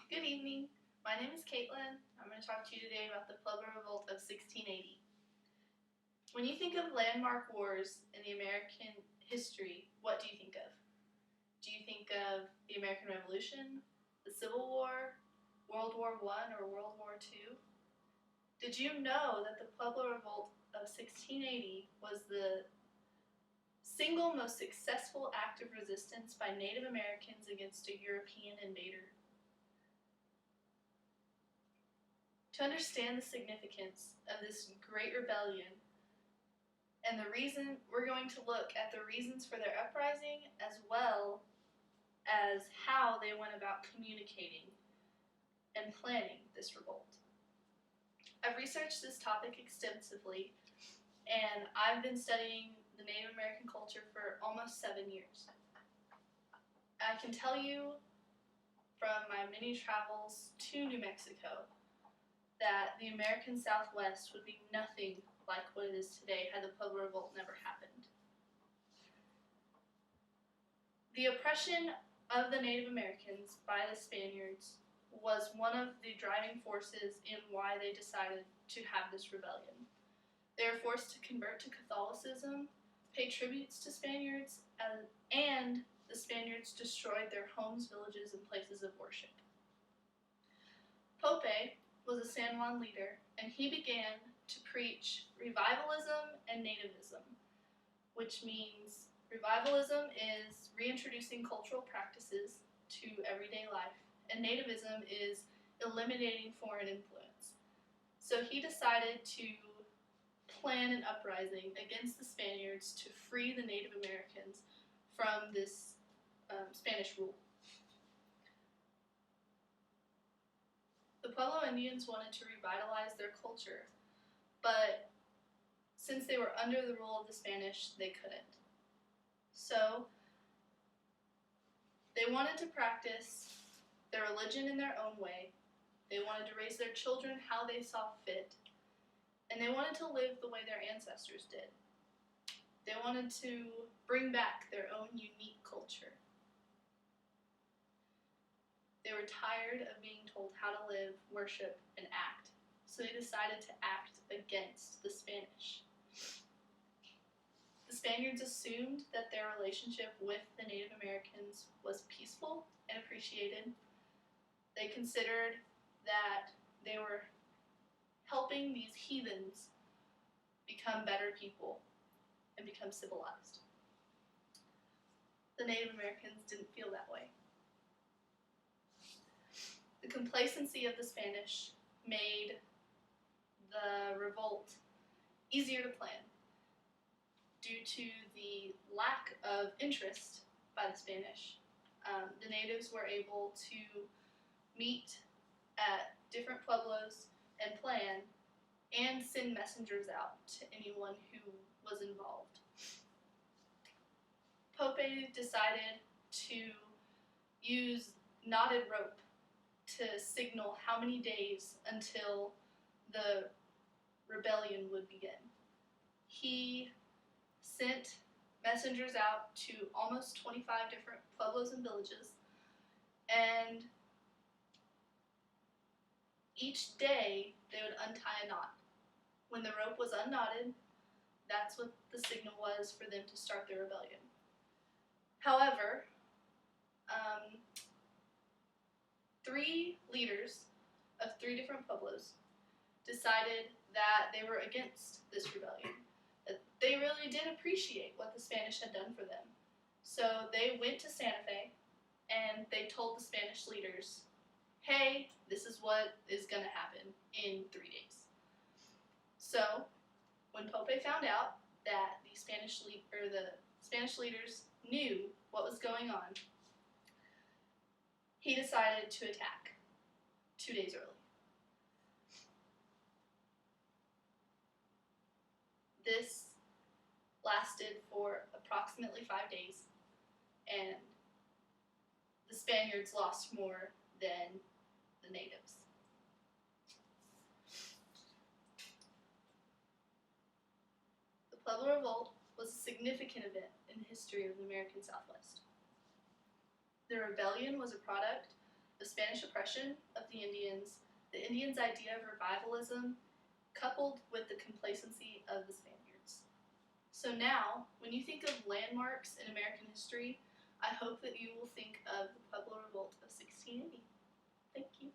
Good evening. My name is Caitlin. I'm going to talk to you today about the Pueblo Revolt of 1680. When you think of landmark wars in the American history, what do you think of? Do you think of the American Revolution, the Civil War, World War I, or World War II? Did you know that the Pueblo Revolt of 1680 was the single most successful act of resistance by Native Americans against a European invader? To understand the significance of this great rebellion and the reason, we're going to look at the reasons for their uprising as well as how they went about communicating and planning this revolt. I've researched this topic extensively, and I've been studying the Native American culture for almost 7 years. I can tell you from my many travels to New Mexico that the American Southwest would be nothing like what it is today had the Pueblo Revolt never happened. The oppression of the Native Americans by the Spaniards was one of the driving forces in why they decided to have this rebellion. They were forced to convert to Catholicism, pay tributes to Spaniards, and the Spaniards destroyed their homes, villages, and places of worship. Pope was a San Juan leader, and he began to preach revivalism and nativism, which means revivalism is reintroducing cultural practices to everyday life, and nativism is eliminating foreign influence. So he decided to plan an uprising against the Spaniards to free the Native Americans from this Spanish rule. The Pueblo Indians wanted to revitalize their culture, but since they were under the rule of the Spanish, they couldn't. So they wanted to practice their religion in their own way. They wanted to raise their children how they saw fit, and they wanted to live the way their ancestors did. They wanted to bring back their own unique culture. They were tired of being told how to live, worship, and act, so they decided to act against the Spanish. The Spaniards assumed that their relationship with the Native Americans was peaceful and appreciated. They considered that they were helping these heathens become better people and become civilized. The Native Americans didn't feel that way. The complacency of the Spanish made the revolt easier to plan due to the lack of interest by the Spanish. The natives were able to meet at different pueblos and plan and send messengers out to anyone who was involved. Pope decided to use knotted rope to signal how many days until the rebellion would begin. He sent messengers out to almost 25 different pueblos and villages, and each day they would untie a knot. When the rope was unknotted, that's what the signal was for them to start the rebellion. However, 3 leaders of 3 different pueblos decided that they were against this rebellion, that they really did appreciate what the Spanish had done for them. So they went to Santa Fe and they told the Spanish leaders, hey, this is what is going to happen in 3 days. So when Pope found out that the Spanish leaders knew what was going on, he decided to attack 2 days early. This lasted for approximately 5 days, and the Spaniards lost more than the natives. The Pueblo Revolt was a significant event in the history of the American Southwest. The rebellion was a product the Spanish oppression of the Indians idea of revivalism, coupled with the complacency of the Spaniards. So now, when you think of landmarks in American history, I hope that you will think of the Pueblo Revolt of 1680. Thank you.